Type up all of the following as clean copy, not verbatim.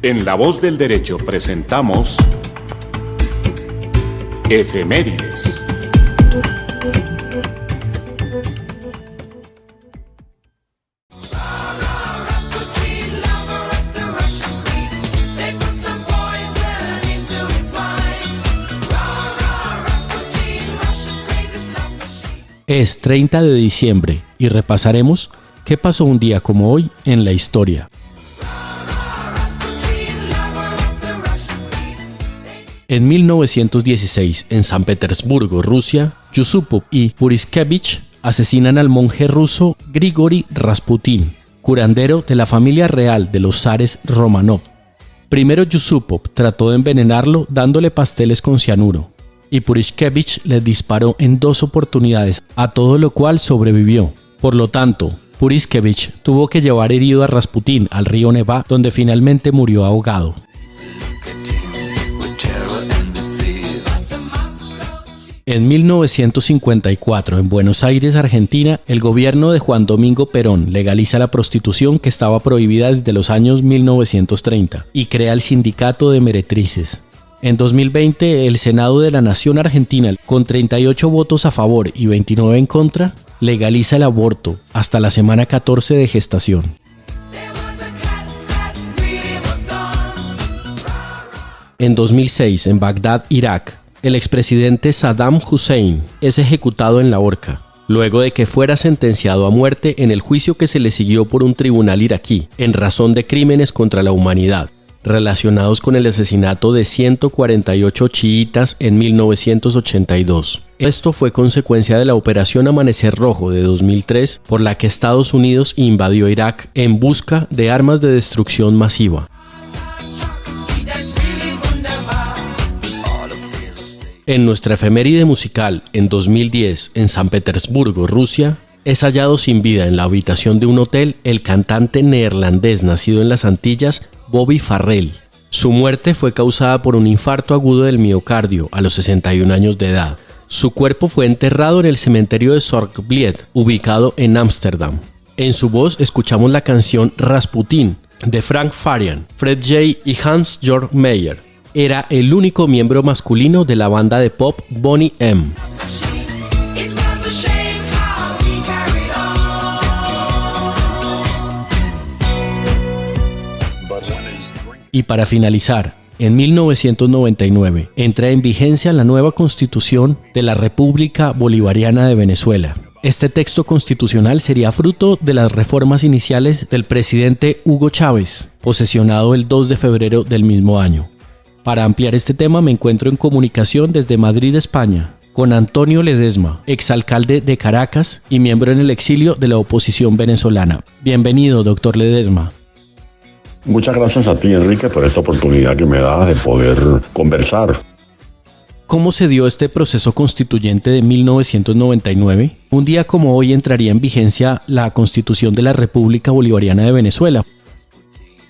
En La Voz del Derecho presentamos Efemérides. Es 30 de diciembre y repasaremos qué pasó un día como hoy en la historia. En 1916, en San Petersburgo, Rusia, Yusupov y Puriskevich asesinan al monje ruso Grigori Rasputin, curandero de la familia real de los zares Romanov. Primero Yusupov trató de envenenarlo dándole pasteles con cianuro, y Puriskevich le disparó en 2 oportunidades, a todo lo cual sobrevivió. Por lo tanto, Puriskevich tuvo que llevar herido a Rasputin al río Neva, donde finalmente murió ahogado. En 1954, en Buenos Aires, Argentina, el gobierno de Juan Domingo Perón legaliza la prostitución, que estaba prohibida desde los años 1930, y crea el Sindicato de Meretrices. En 2020, el Senado de la Nación Argentina, con 38 votos a favor y 29 en contra, legaliza el aborto hasta la semana 14 de gestación. En 2006, en Bagdad, Irak, el expresidente Saddam Hussein es ejecutado en la horca, luego de que fuera sentenciado a muerte en el juicio que se le siguió por un tribunal iraquí, en razón de crímenes contra la humanidad, relacionados con el asesinato de 148 chiitas en 1982. Esto fue consecuencia de la Operación Amanecer Rojo de 2003, por la que Estados Unidos invadió Irak en busca de armas de destrucción masiva. En nuestra efeméride musical, en 2010, en San Petersburgo, Rusia, es hallado sin vida en la habitación de un hotel el cantante neerlandés nacido en las Antillas, Bobby Farrell. Su muerte fue causada por un infarto agudo del miocardio a los 61 años de edad. Su cuerpo fue enterrado en el cementerio de Zorgvliet, ubicado en Ámsterdam. En su voz escuchamos la canción Rasputin, de Frank Farian, Fred J. y Hans-Georg Meyer. Era el único miembro masculino de la banda de pop Boney M. Y para finalizar, en 1999 entra en vigencia la nueva Constitución de la República Bolivariana de Venezuela. Este texto constitucional sería fruto de las reformas iniciales del presidente Hugo Chávez, posesionado el 2 de febrero del mismo año. Para ampliar este tema me encuentro en comunicación desde Madrid, España, con Antonio Ledesma, exalcalde de Caracas y miembro en el exilio de la oposición venezolana. Bienvenido, doctor Ledesma. Muchas gracias a ti, Enrique, por esta oportunidad que me das de poder conversar. ¿Cómo se dio este proceso constituyente de 1999? Un día como hoy entraría en vigencia la Constitución de la República Bolivariana de Venezuela.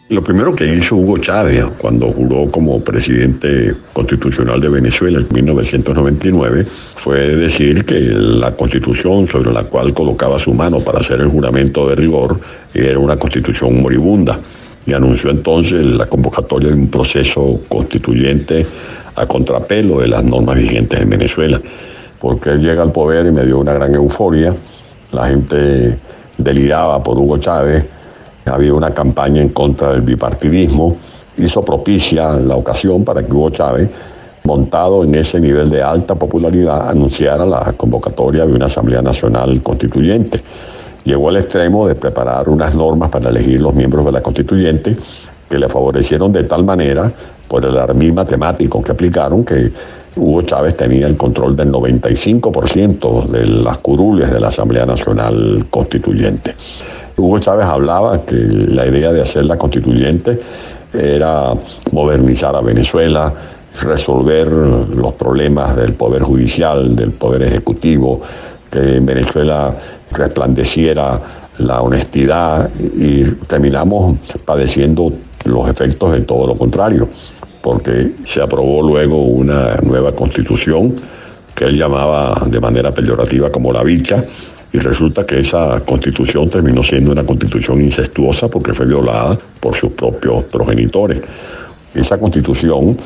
Lo primero que hizo Hugo Chávez cuando juró como presidente constitucional de Venezuela en 1999 fue decir que la constitución sobre la cual colocaba su mano para hacer el juramento de rigor era una constitución moribunda, y anunció entonces la convocatoria de un proceso constituyente a contrapelo de las normas vigentes en Venezuela. Porque él llega al poder y me dio una gran euforia, la gente deliraba por Hugo Chávez. Había una campaña en contra del bipartidismo, hizo propicia la ocasión para que Hugo Chávez, montado en ese nivel de alta popularidad, anunciara la convocatoria de una Asamblea Nacional Constituyente. Llegó al extremo de preparar unas normas para elegir los miembros de la Constituyente que le favorecieron de tal manera, por el ardid matemático que aplicaron, que Hugo Chávez tenía el control del 95% de las curules de la Asamblea Nacional Constituyente. Hugo Chávez hablaba que la idea de hacer la constituyente era modernizar a Venezuela, resolver los problemas del poder judicial, del poder ejecutivo, que en Venezuela resplandeciera la honestidad, y terminamos padeciendo los efectos de todo lo contrario, porque se aprobó luego una nueva constitución que él llamaba de manera peyorativa como la bicha, Y resulta que esa constitución terminó siendo una constitución incestuosa porque fue violada por sus propios progenitores. Esa constitución,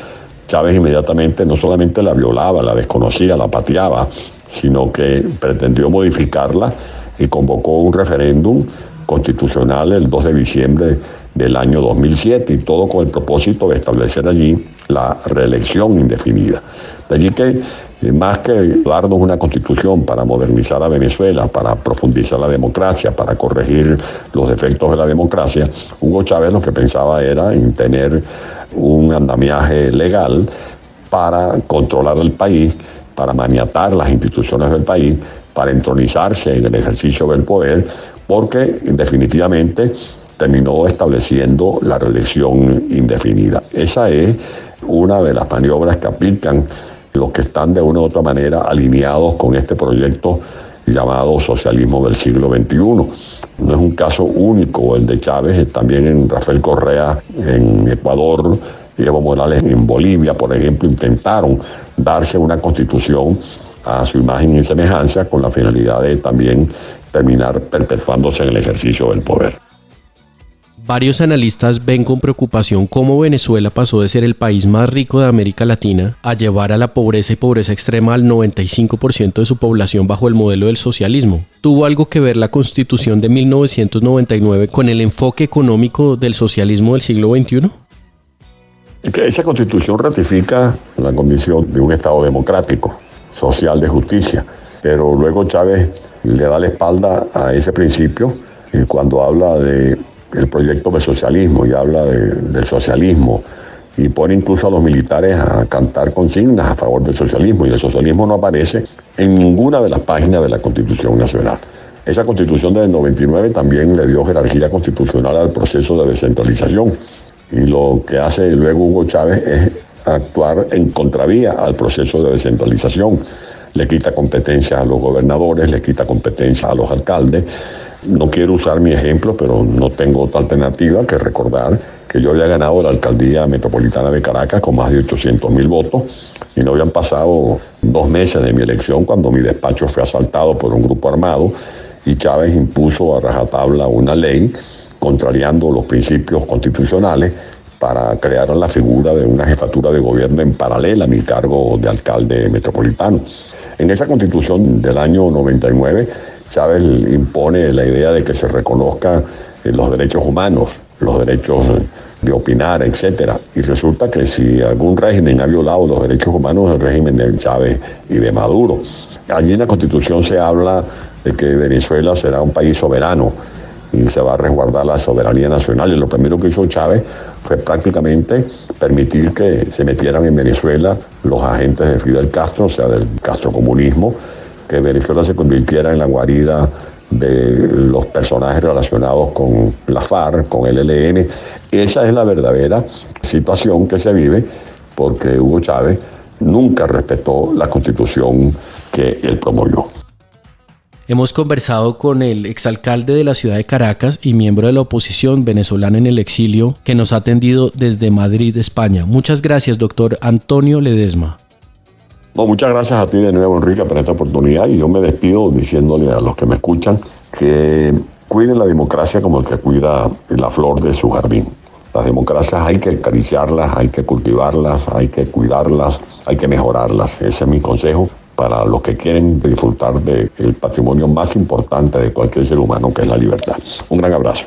Chávez inmediatamente no solamente la violaba, la desconocía, la pateaba, sino que pretendió modificarla y convocó un referéndum constitucional el 2 de diciembre del año 2007, y todo con el propósito de establecer allí la reelección indefinida. De allí que, más que darnos una constitución para modernizar a Venezuela, para profundizar la democracia, para corregir los defectos de la democracia, Hugo Chávez lo que pensaba era en tener un andamiaje legal para controlar el país, para maniatar las instituciones del país, para entronizarse en el ejercicio del poder, porque definitivamente terminó estableciendo la reelección indefinida. Esa es una de las maniobras que aplican los que están de una u otra manera alineados con este proyecto llamado socialismo del siglo XXI. No es un caso único el de Chávez, también en Rafael Correa en Ecuador, y Evo Morales en Bolivia, por ejemplo, intentaron darse una constitución a su imagen y semejanza con la finalidad de también terminar perpetuándose en el ejercicio del poder. Varios analistas ven con preocupación cómo Venezuela pasó de ser el país más rico de América Latina a llevar a la pobreza y pobreza extrema al 95% de su población bajo el modelo del socialismo. ¿Tuvo algo que ver la Constitución de 1999 con el enfoque económico del socialismo del siglo XXI? Esa Constitución ratifica la condición de un Estado democrático, social, de justicia, pero luego Chávez le da la espalda a ese principio y cuando habla de el proyecto del socialismo y habla del socialismo y pone incluso a los militares a cantar consignas a favor del socialismo, y el socialismo no aparece en ninguna de las páginas de la Constitución Nacional. Esa Constitución del 99 también le dio jerarquía constitucional al proceso de descentralización, y lo que hace luego Hugo Chávez es actuar en contravía al proceso de descentralización. Le quita competencias a los gobernadores, le quita competencias a los alcaldes. No quiero usar mi ejemplo, pero no tengo otra alternativa que recordar que yo había ganado la alcaldía metropolitana de Caracas con más de 800.000 votos y no habían pasado 2 meses de mi elección cuando mi despacho fue asaltado por un grupo armado y Chávez impuso a rajatabla una ley contrariando los principios constitucionales para crear la figura de una jefatura de gobierno en paralela a mi cargo de alcalde metropolitano. En esa Constitución del año 99, Chávez impone la idea de que se reconozcan los derechos humanos, los derechos de opinar, etc. Y resulta que si algún régimen ha violado los derechos humanos, es el régimen de Chávez y de Maduro. Allí en la Constitución se habla de que Venezuela será un país soberano y se va a resguardar la soberanía nacional. Y lo primero que hizo Chávez fue prácticamente permitir que se metieran en Venezuela los agentes de Fidel Castro, o sea, del castrocomunismo, que Venezuela se convirtiera en la guarida de los personajes relacionados con la FARC, con el ELN. Esa es la verdadera situación que se vive porque Hugo Chávez nunca respetó la Constitución que él promovió. Hemos conversado con el exalcalde de la ciudad de Caracas y miembro de la oposición venezolana en el exilio que nos ha atendido desde Madrid, España. Muchas gracias, doctor Antonio Ledesma. No, muchas gracias a ti de nuevo, Enrique, por esta oportunidad, y yo me despido diciéndole a los que me escuchan que cuiden la democracia como el que cuida la flor de su jardín. Las democracias hay que acariciarlas, hay que cultivarlas, hay que cuidarlas, hay que mejorarlas. Ese es mi consejo para los que quieren disfrutar del patrimonio más importante de cualquier ser humano, que es la libertad. Un gran abrazo.